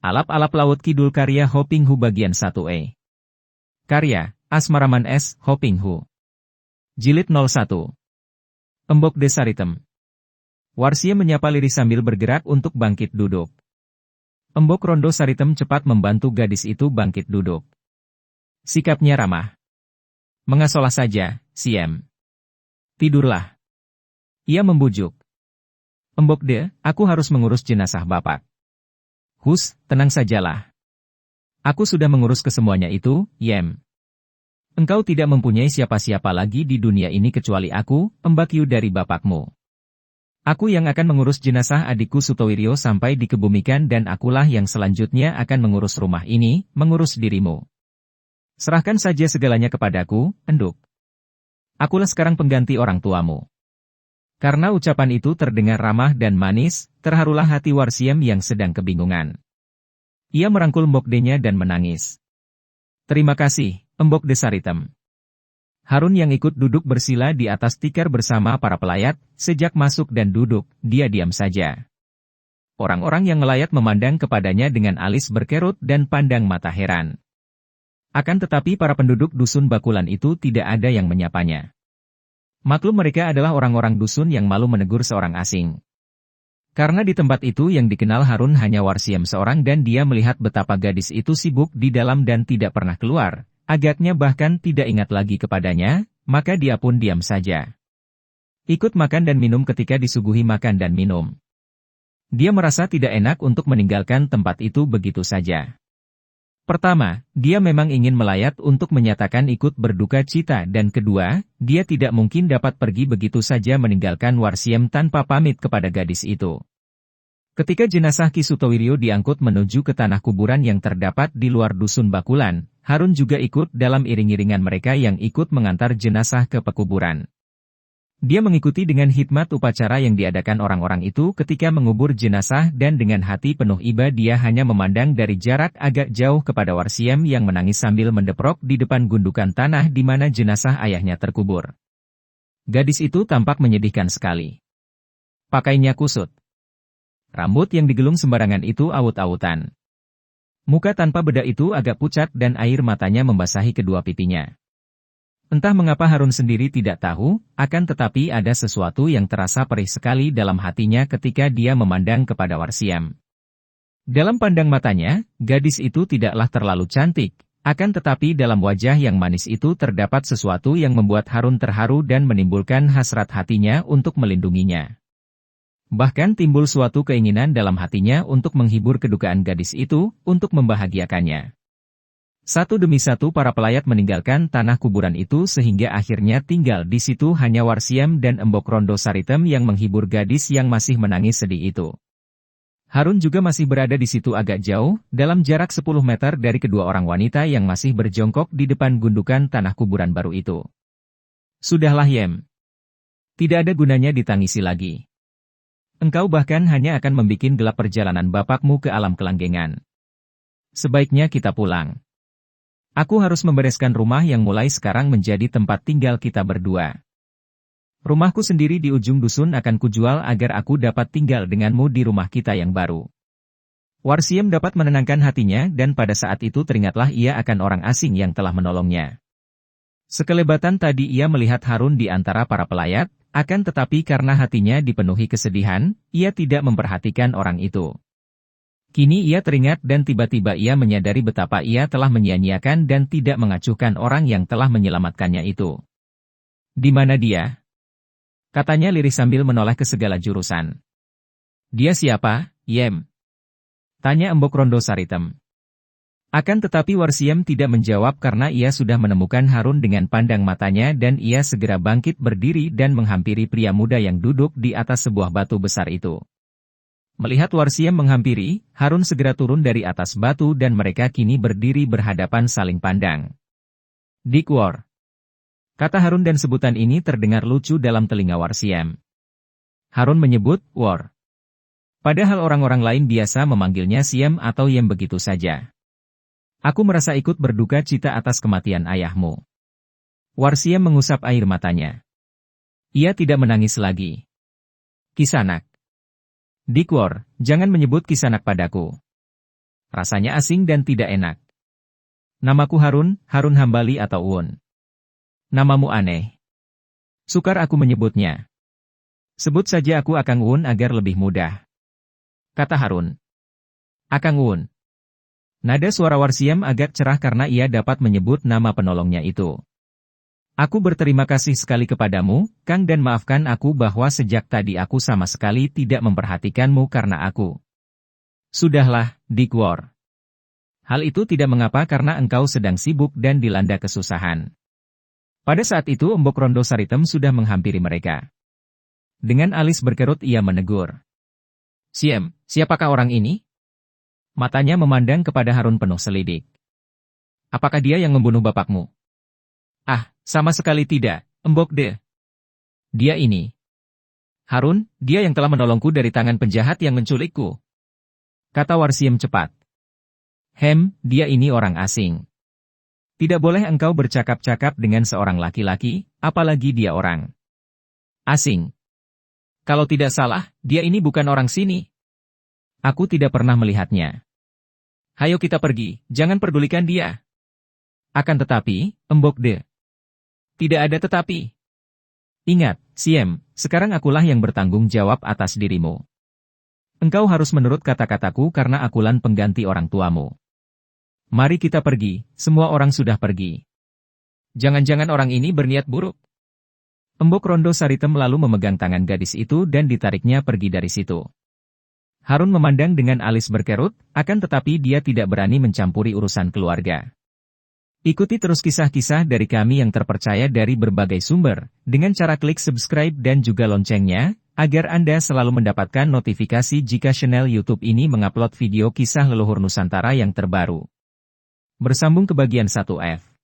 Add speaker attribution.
Speaker 1: Alap-alap Laut Kidul karya Ho Ping Hu bagian 1E. Karya, Asmaraman S. Ho Ping Hu. Jilid 01. Embok Desa Ritem. Warsia menyapa Liri sambil bergerak untuk bangkit duduk. Embok Rondo Saritem cepat membantu gadis itu bangkit duduk. Sikapnya ramah. Mengasolah saja, Siem. Tidurlah. Ia membujuk. Embok De, aku harus mengurus jenazah Bapak. Hus, tenang sajalah. Aku sudah mengurus kesemuanya itu, Yem. Engkau tidak mempunyai siapa-siapa lagi di dunia ini kecuali aku, Embakyu dari bapakmu. Aku yang akan mengurus jenazah adikku Sutowiryo sampai dikebumikan dan akulah yang selanjutnya akan mengurus rumah ini, mengurus dirimu. Serahkan saja segalanya kepadaku, Enduk. Akulah sekarang pengganti orang tuamu. Karena ucapan itu terdengar ramah dan manis, terharulah hati Warsiem yang sedang kebingungan. Ia merangkul Mbok De-nya dan menangis. Terima kasih, Embok De Saritem. Harun yang ikut duduk bersila di atas tikar bersama para pelayat, sejak masuk dan duduk, dia diam saja. Orang-orang yang melayat memandang kepadanya dengan alis berkerut dan pandang mata heran. Akan tetapi para penduduk dusun Bakulan itu tidak ada yang menyapanya. Maklum mereka adalah orang-orang dusun yang malu menegur seorang asing. Karena di tempat itu yang dikenal Harun hanya Warsiem seorang dan dia melihat betapa gadis itu sibuk di dalam dan tidak pernah keluar, agaknya bahkan tidak ingat lagi kepadanya, maka dia pun diam saja. Ikut makan dan minum ketika disuguhi makan dan minum. Dia merasa tidak enak untuk meninggalkan tempat itu begitu saja. Pertama, dia memang ingin melayat untuk menyatakan ikut berduka cita dan kedua, dia tidak mungkin dapat pergi begitu saja meninggalkan Warsiem tanpa pamit kepada gadis itu. Ketika jenazah Ki Sutowiryo diangkut menuju ke tanah kuburan yang terdapat di luar dusun Bakulan, Harun juga ikut dalam iring-iringan mereka yang ikut mengantar jenazah ke pekuburan. Dia mengikuti dengan hikmat upacara yang diadakan orang-orang itu ketika mengubur jenazah dan dengan hati penuh iba dia hanya memandang dari jarak agak jauh kepada Warsiem yang menangis sambil mendeprok di depan gundukan tanah di mana jenazah ayahnya terkubur. Gadis itu tampak menyedihkan sekali. Pakainya kusut. Rambut yang digelung sembarangan itu awut-awutan. Muka tanpa bedak itu agak pucat dan air matanya membasahi kedua pipinya. Entah mengapa Harun sendiri tidak tahu, akan tetapi ada sesuatu yang terasa perih sekali dalam hatinya ketika dia memandang kepada Warsiem. Dalam pandang matanya, gadis itu tidaklah terlalu cantik, akan tetapi dalam wajah yang manis itu terdapat sesuatu yang membuat Harun terharu dan menimbulkan hasrat hatinya untuk melindunginya. Bahkan timbul suatu keinginan dalam hatinya untuk menghibur kedukaan gadis itu, untuk membahagiakannya. Satu demi satu para pelayat meninggalkan tanah kuburan itu sehingga akhirnya tinggal di situ hanya Warsiem dan Embok Rondo Saritem yang menghibur gadis yang masih menangis sedih itu. Harun juga masih berada di situ agak jauh, dalam jarak 10 meter dari kedua orang wanita yang masih berjongkok di depan gundukan tanah kuburan baru itu. Sudahlah Yem. Tidak ada gunanya ditangisi lagi. Engkau bahkan hanya akan membuat gelap perjalanan bapakmu ke alam kelanggengan. Sebaiknya kita pulang. Aku harus membereskan rumah yang mulai sekarang menjadi tempat tinggal kita berdua. Rumahku sendiri di ujung dusun akan kujual agar aku dapat tinggal denganmu di rumah kita yang baru. Warsiem dapat menenangkan hatinya dan pada saat itu teringatlah ia akan orang asing yang telah menolongnya. Sekelebatan tadi ia melihat Harun di antara para pelayat, akan tetapi karena hatinya dipenuhi kesedihan, ia tidak memperhatikan orang itu. Kini ia teringat dan tiba-tiba ia menyadari betapa ia telah menyia-nyiakan dan tidak mengacuhkan orang yang telah menyelamatkannya itu. Di mana dia? Katanya lirih sambil menoleh ke segala jurusan. Dia siapa, Yem? Tanya Embok Rondo Saritem. Akan tetapi Warsiem tidak menjawab karena ia sudah menemukan Harun dengan pandang matanya dan ia segera bangkit berdiri dan menghampiri pria muda yang duduk di atas sebuah batu besar itu. Melihat Warsiem menghampiri, Harun segera turun dari atas batu dan mereka kini berdiri berhadapan saling pandang. Dikwor. Kata Harun dan sebutan ini terdengar lucu dalam telinga Warsiem. Harun menyebut, Wor. Padahal orang-orang lain biasa memanggilnya Siem atau Yem begitu saja. Aku merasa ikut berduka cita atas kematian ayahmu. Warsiem mengusap air matanya. Ia tidak menangis lagi. Kisanak. Dikwor, jangan menyebut Kisanak padaku. Rasanya asing dan tidak enak. Namaku Harun, Harun Hambali atau Uun. Namamu aneh. Sukar aku menyebutnya. Sebut saja aku Akang Uun agar lebih mudah. Kata Harun. Akang Uun. Nada suara Warsiam agak cerah karena ia dapat menyebut nama penolongnya itu. Aku berterima kasih sekali kepadamu, Kang, dan maafkan aku bahwa sejak tadi aku sama sekali tidak memperhatikanmu karena aku. Sudahlah, Dick War. Hal itu tidak mengapa karena engkau sedang sibuk dan dilanda kesusahan. Pada saat itu Embok Rondo Saritem sudah menghampiri mereka. Dengan alis berkerut ia menegur. Siem, siapakah orang ini? Matanya memandang kepada Harun penuh selidik. Apakah dia yang membunuh bapakmu? Ah, sama sekali tidak, Embok De. Dia ini. Harun, dia yang telah menolongku dari tangan penjahat yang menculikku. Kata Warsiem cepat. Dia ini orang asing. Tidak boleh engkau bercakap-cakap dengan seorang laki-laki, apalagi dia orang asing. Kalau tidak salah, dia ini bukan orang sini. Aku tidak pernah melihatnya. Hayo kita pergi, jangan pedulikan dia. Akan tetapi, Embok De. Tidak ada tetapi. Ingat, Siem, sekarang akulah yang bertanggung jawab atas dirimu. Engkau harus menurut kata-kataku karena akulah pengganti orang tuamu. Mari kita pergi, semua orang sudah pergi. Jangan-jangan orang ini berniat buruk. Embok Rondo Saritem lalu memegang tangan gadis itu dan ditariknya pergi dari situ. Harun memandang dengan alis berkerut, akan tetapi dia tidak berani mencampuri urusan keluarga. Ikuti terus kisah-kisah dari kami yang terpercaya dari berbagai sumber, dengan cara klik subscribe dan juga loncengnya, agar Anda selalu mendapatkan notifikasi jika channel YouTube ini mengupload video kisah leluhur Nusantara yang terbaru. Bersambung ke bagian 1F.